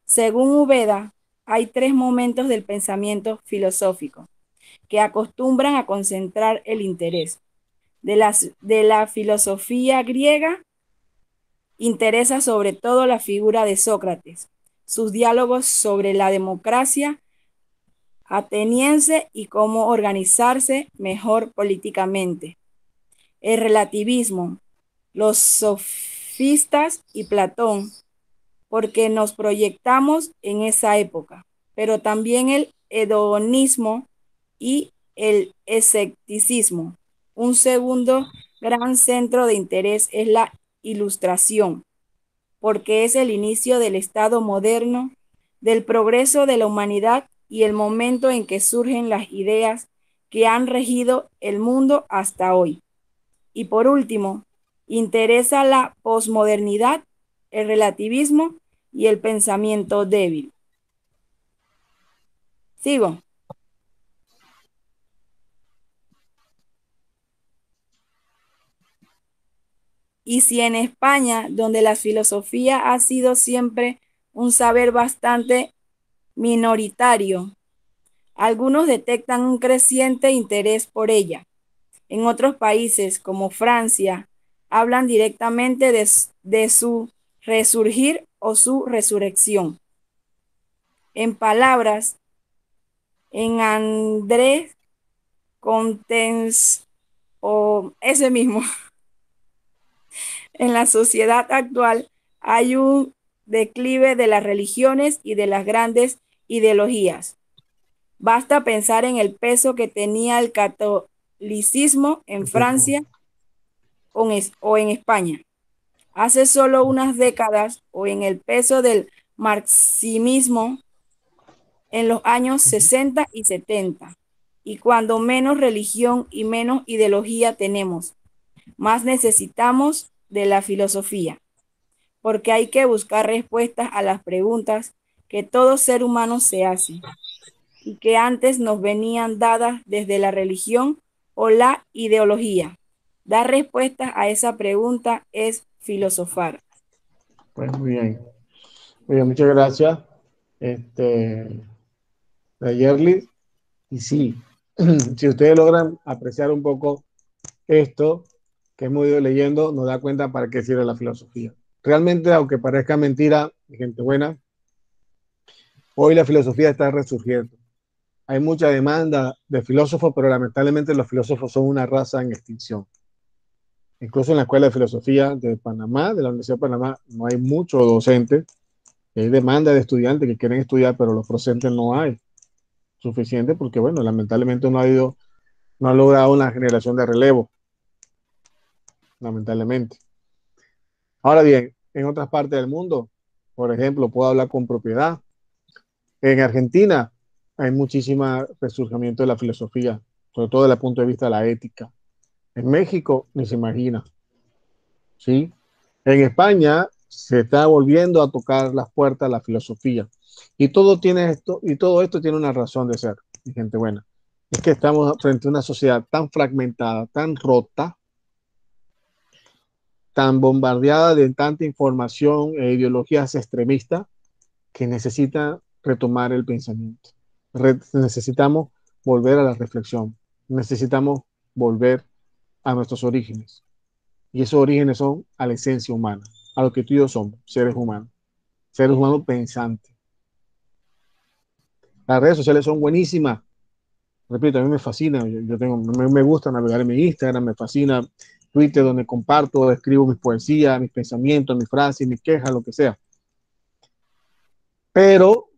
Según Ubeda, hay tres momentos del pensamiento filosófico que acostumbran a concentrar el interés. De la filosofía griega, interesa sobre todo la figura de Sócrates, sus diálogos sobre la democracia, ateniense y cómo organizarse mejor políticamente. El relativismo, los sofistas y Platón, porque nos proyectamos en esa época, pero también el hedonismo y el escepticismo. Un segundo gran centro de interés es la Ilustración, porque es el inicio del Estado moderno, del progreso de la humanidad y el momento en que surgen las ideas que han regido el mundo hasta hoy. Y por último, interesa la posmodernidad, el relativismo y el pensamiento débil. Sigo. Y si en España, donde la filosofía ha sido siempre un saber bastante minoritario, algunos detectan un creciente interés por ella. En otros países, como Francia, hablan directamente de su resurgir o su resurrección. En palabras, en Andrés Contens o ese mismo, en la sociedad actual hay un declive de las religiones y de las grandes ideologías. Basta pensar en el peso que tenía el catolicismo en Francia o en España hace solo unas décadas, o en el peso del marxismo en los años 60 y 70. Y cuando menos religión y menos ideología tenemos, más necesitamos de la filosofía, porque hay que buscar respuestas a las preguntas que todo ser humano se hace y que antes nos venían dadas desde la religión o la ideología. Dar respuestas a esa pregunta es filosofar. Pues muy bien. Muy bien, muchas gracias. Yerli. Y sí, si ustedes logran apreciar un poco esto que hemos ido leyendo, nos da cuenta para qué sirve la filosofía. Realmente, aunque parezca mentira, gente buena, hoy la filosofía está resurgiendo. Hay mucha demanda de filósofos, pero lamentablemente los filósofos son una raza en extinción. Incluso en la Escuela de Filosofía de Panamá, de la Universidad de Panamá, no hay muchos docentes. Hay demanda de estudiantes que quieren estudiar, pero los docentes no hay suficiente porque, bueno, lamentablemente no ha logrado una generación de relevo, lamentablemente. Ahora bien, en otras partes del mundo, por ejemplo, puedo hablar con propiedad. En Argentina hay muchísimo resurgimiento de la filosofía, sobre todo desde el punto de vista de la ética. En México ni se imagina, ¿sí? En España se está volviendo a tocar las puertas de la filosofía. Y todo tiene esto, y todo esto tiene una razón de ser, mi gente buena. Es que estamos frente a una sociedad tan fragmentada, tan rota, tan bombardeada de tanta información e ideologías extremistas que necesita retomar el pensamiento. Necesitamos volver a la reflexión. Necesitamos volver a nuestros orígenes. Y esos orígenes son a la esencia humana, a lo que tú y yo somos, seres humanos pensantes. Las redes sociales son buenísimas. Repito, a mí me fascina. Me gusta navegar en mi Instagram, me fascina Twitter, donde comparto, escribo mis poesías, mis pensamientos, mis frases, mis quejas, lo que sea. Pero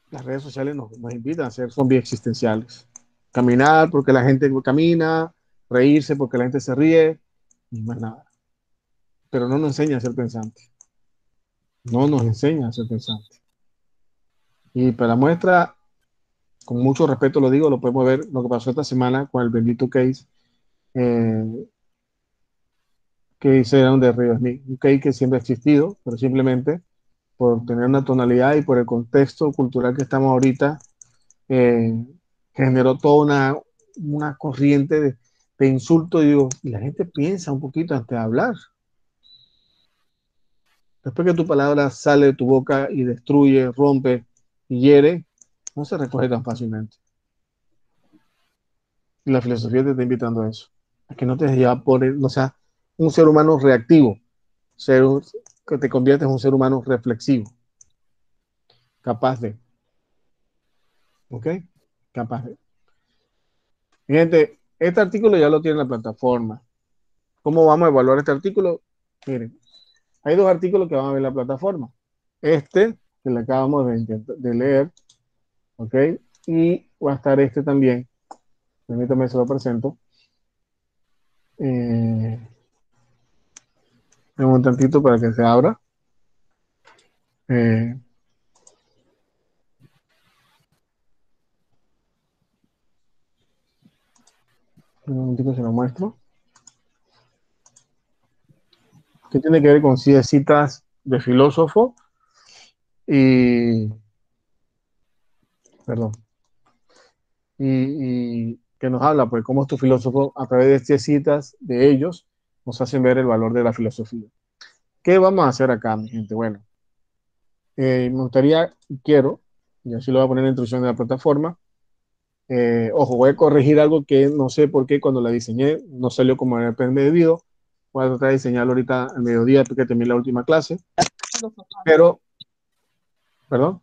las redes sociales nos invitan a ser zombies existenciales. Caminar porque la gente camina, reírse porque la gente se ríe, y más nada. Pero no nos enseña a ser pensantes. No nos enseña a ser pensantes. Y para muestra, con mucho respeto lo digo, lo podemos ver lo que pasó esta semana con el bendito case que hicieron de Río Smith. Un case que siempre ha existido, pero simplemente por tener una tonalidad y por el contexto cultural que estamos ahorita, eh, generó toda una corriente de insultos. Y la gente piensa un poquito antes de hablar. Después que tu palabra sale de tu boca y destruye, rompe y hiere, no se recoge tan fácilmente. Y la filosofía te está invitando a eso, a que no te dejes llevar por no sea un ser humano reactivo, que te conviertes en un ser humano reflexivo, capaz de. ¿Ok? Capaz de. Gente, este artículo ya lo tiene la plataforma. ¿Cómo vamos a evaluar este artículo? Miren, hay dos artículos que van a ver en la plataforma. Este, que le acabamos de leer, ¿ok? Y va a estar este también. Permítame, se lo presento. Eh, un tantito para que se abra. Eh, un momentito se lo muestro. Que tiene que ver con citas de filósofo y, perdón, y que nos habla, pues, cómo estos filósofos, a través de estas citas de ellos, nos hacen ver el valor de la filosofía. ¿Qué vamos a hacer acá, mi gente? Bueno, me gustaría, quiero, y así lo voy a poner en la introducción de la plataforma. Ojo, voy a corregir algo que no sé por qué cuando la diseñé no salió como era debido. Voy a tratar de diseñarlo ahorita al mediodía porque terminé la última clase. Pero, perdón.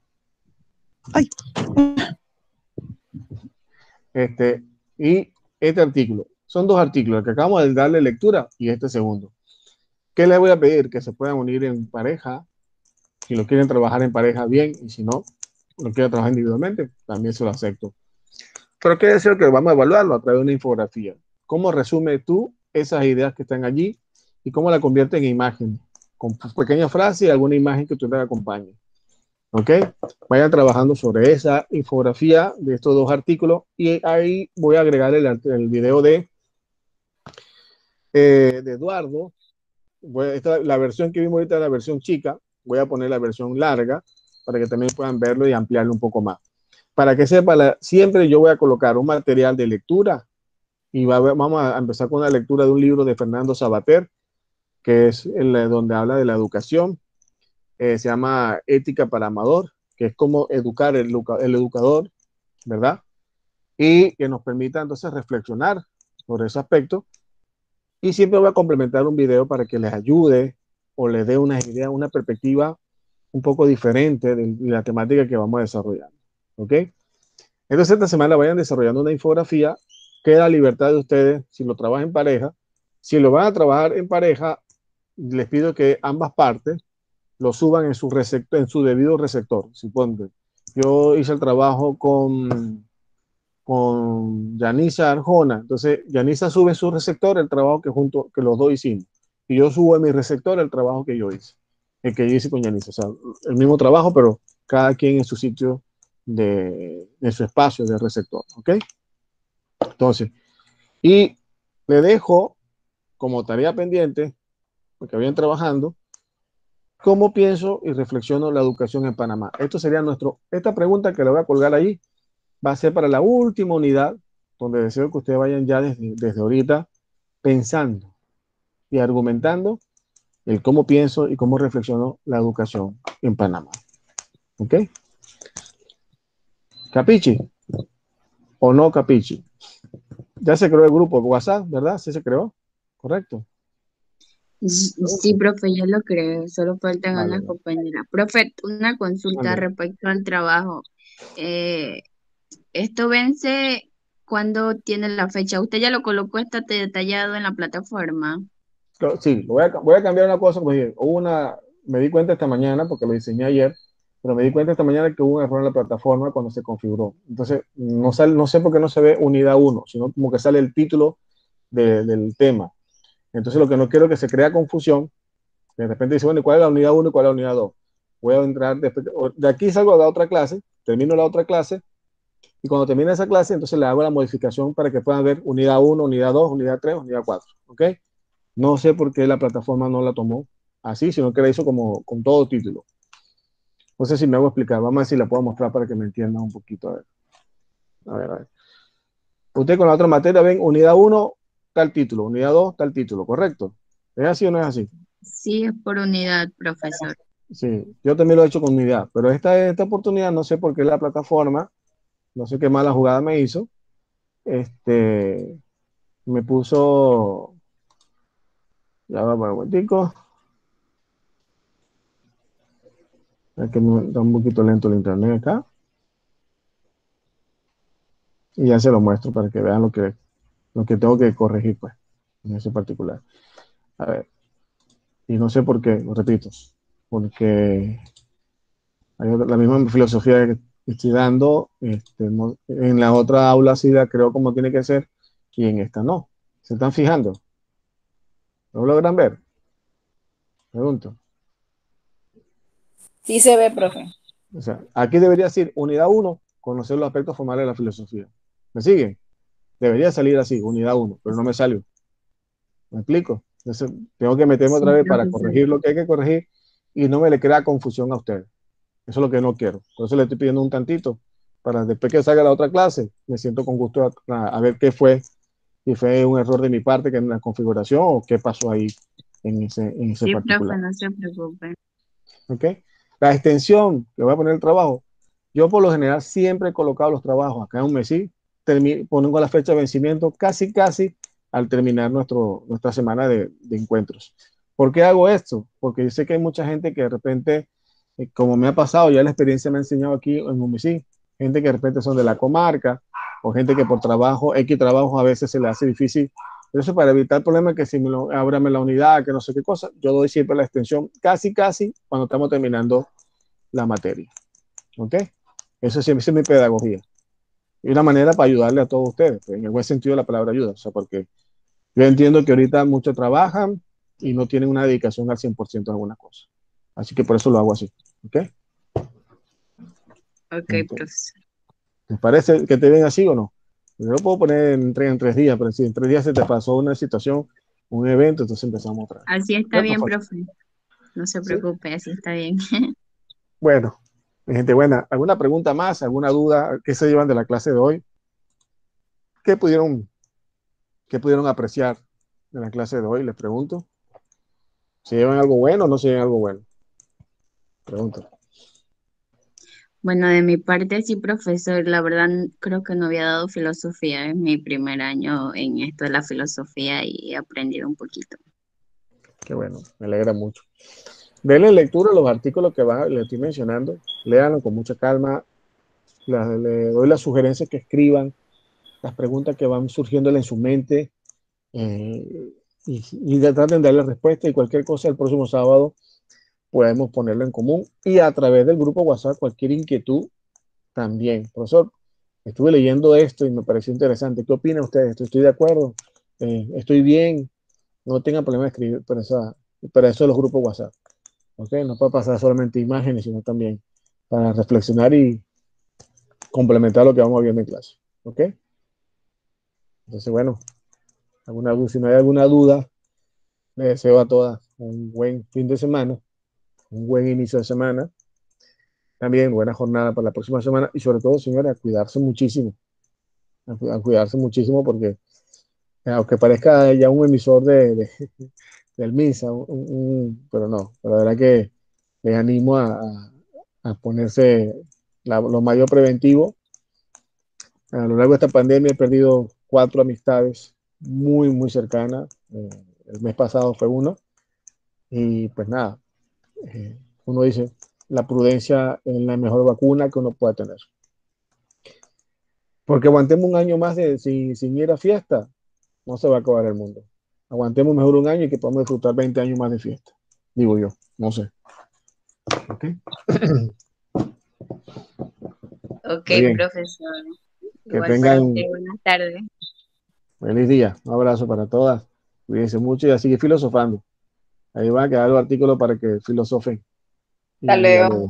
Ay. Y este artículo. Son dos artículos, el que acabamos de darle lectura y este segundo. ¿Qué les voy a pedir? Que se puedan unir en pareja. Si lo quieren trabajar en pareja, bien. Y si no, lo quieren trabajar individualmente, también se lo acepto. Pero qué deseo que vamos a evaluarlo a través de una infografía. ¿Cómo resume tú esas ideas que están allí y cómo la convierte en imagen? Con pequeñas frases y alguna imagen que tú te acompañe. ¿Ok? Vayan trabajando sobre esa infografía de estos dos artículos y ahí voy a agregar el video de Eduardo. La versión que vimos ahorita es la versión chica. Voy a poner la versión larga para que también puedan verlo y ampliarlo un poco más. Para que sepa, siempre yo voy a colocar un material de lectura y vamos a empezar con la lectura de un libro de Fernando Sabater, que es donde habla de la educación. Se llama Ética para Amador, que es como educar el educador, ¿verdad? Y que nos permita entonces reflexionar sobre ese aspecto. Y siempre voy a complementar un video para que les ayude o les dé una idea, una perspectiva un poco diferente de la temática que vamos a desarrollar. ¿Ok? Entonces esta semana vayan desarrollando una infografía. Queda a libertad de ustedes si lo trabajan en pareja. Si lo van a trabajar en pareja, les pido que ambas partes lo suban en su debido receptor. Supongo. Yo hice el trabajo con Yanisa Arjona. Entonces, Yanisa sube en su receptor el trabajo que los dos hicimos. Y yo subo en mi receptor el trabajo que yo hice. El que yo hice con Yanisa. O sea, el mismo trabajo, pero cada quien en su sitio en su espacio de receptor. ¿Ok? Entonces, y le dejo como tarea pendiente, porque vayan trabajando, cómo pienso y reflexiono la educación en Panamá. Esto sería esta pregunta que le voy a colgar ahí, va a ser para la última unidad, donde deseo que ustedes vayan ya desde ahorita pensando y argumentando el cómo pienso y cómo reflexiono la educación en Panamá. ¿Ok? ¿Capichi? ¿O no capichi? Ya se creó el grupo de WhatsApp, ¿verdad? Sí se creó. ¿Correcto? Sí, profe, yo lo creo, solo faltan Vale, unas vale. compañeras. Profe, una consulta Vale. respecto al trabajo. Eh, ¿Esto vence cuando tiene la fecha? ¿Usted ya lo colocó, está detallado en la plataforma? Sí, voy a cambiar una cosa. Como dije, me di cuenta esta mañana, porque lo diseñé ayer, pero me di cuenta esta mañana que hubo un error en la plataforma cuando se configuró. Entonces, no sé por qué no se ve unidad 1, sino como que sale el título del tema. Entonces, lo que no quiero es que se crea confusión. De repente dice, bueno, ¿cuál es la unidad 1 y cuál es la unidad 2? Voy a entrar, de aquí salgo a la otra clase, termino la otra clase, y cuando termine esa clase, entonces le hago la modificación para que puedan ver unidad 1, unidad 2, unidad 3, unidad 4. ¿Ok? No sé por qué la plataforma no la tomó así, sino que la hizo como con todo título. No sé si me hago explicar. Vamos a ver si la puedo mostrar para que me entiendan un poquito. A ver. Usted con la otra materia ven unidad 1, tal título, unidad 2, tal título, ¿correcto? ¿Es así o no es así? Sí, es por unidad, profesor. Sí, yo también lo he hecho con unidad, pero esta oportunidad no sé por qué la plataforma, no sé qué mala jugada me hizo, me puso, ya va para un momentico, es que me da un poquito lento el internet acá. y ya se lo muestro para que vean lo que tengo que corregir, pues, en ese particular. A ver, y no sé por qué, lo repito, porque la misma filosofía que estoy dando, en la otra aula sí la creo como tiene que ser, y en esta no. ¿Se están fijando? ¿No logran ver? Pregunto. Sí se ve, profe. O sea, aquí debería decir unidad uno, conocer los aspectos formales de la filosofía. ¿Me siguen? Debería salir así, unidad uno, pero no me salió. ¿Me explico? Entonces, tengo que meterme otra Sí, vez para profesor. corregir lo que hay que corregir y no me le crea confusión a ustedes. Eso es lo que no quiero. Por eso le estoy pidiendo un tantito, para después que salga la otra clase, me siento con gusto a ver qué fue, si fue un error de mi parte que en la configuración o qué pasó ahí en ese Sí, profe, particular. no se preocupe. ¿Ok? La extensión que voy a poner el trabajo, yo por lo general siempre he colocado los trabajos acá en un MESI, pongo la fecha de vencimiento casi al terminar nuestra semana de encuentros. ¿Por qué hago esto? Porque yo sé que hay mucha gente que de repente, como me ha pasado, ya la experiencia me ha enseñado aquí en un MESI, gente que de repente son de la comarca o gente que por trabajo, X trabajo a veces se le hace difícil. Pero eso para evitar problemas que si ábrame la unidad, que no sé qué cosa, yo doy siempre la extensión casi cuando estamos terminando la materia. ¿Ok? Eso siempre es mi pedagogía. Y una manera para ayudarle a todos ustedes, pues, en el buen sentido de la palabra ayuda. O sea, porque yo entiendo que ahorita muchos trabajan y no tienen una dedicación al 100% en alguna cosa. Así que por eso lo hago así. ¿Ok? Ok, Entonces, profesor. ¿te parece que te ven así o no? Yo lo puedo poner en 3 días, pero si en 3 días se te pasó una situación, un evento, entonces empezamos otra vez. Así está ¿Cierto, bien, Foch? profe. No se ¿Sí? preocupe, así está bien. Bueno, mi gente buena, ¿alguna pregunta más? ¿Alguna duda? ¿Qué se llevan de la clase de hoy? ¿Qué pudieron ¿Qué pudieron apreciar de la clase de hoy? Les pregunto. ¿Se llevan algo bueno o no se llevan algo bueno? Pregunto. Bueno, de mi parte sí, profesor, la verdad creo que no había dado filosofía en mi primer año en esto de la filosofía y he aprendido un poquito. Qué bueno, me alegra mucho. Denle lectura a los artículos que les estoy mencionando. Léanlo con mucha calma. Le doy las sugerencias que escriban, las preguntas que van surgiendo en su mente eh, y traten de darle respuesta y cualquier cosa el próximo sábado podemos ponerlo en común y a través del grupo WhatsApp cualquier inquietud también. Profesor, estuve leyendo esto y me pareció interesante. ¿Qué opina usted? ¿Estoy de acuerdo? ¿Estoy bien? No tengan problema de escribir para eso los grupos WhatsApp. ¿Ok? No puede pasar solamente imágenes, sino también para reflexionar y complementar lo que vamos viendo en clase. ¿Ok? Entonces, bueno, si no hay alguna duda, les deseo a todas un buen fin de semana, un buen inicio de semana, también buena jornada para la próxima semana y sobre todo, señores, a cuidarse muchísimo, a cuidarse muchísimo porque aunque parezca ya un emisor del MISA, pero no, pero la verdad que les animo a ponerse lo mayor preventivo. A lo largo de esta pandemia he perdido 4 amistades muy cercanas. El mes pasado fue uno. Y pues nada, uno dice, la prudencia es la mejor vacuna que uno pueda tener. Porque aguantemos un año más sin ir a fiesta, no se va a acabar el mundo. Aguantemos mejor un año y que podamos disfrutar 20 años más de fiesta. Digo yo, no sé. ¿Ok? Ok, Muy bien. profesor. Que Igual para tengan usted, buenas tardes. feliz día. Un abrazo para todas. Cuídense mucho y a seguir filosofando. Ahí van a quedar los artículos para que filosofen. Hasta Y a luego. los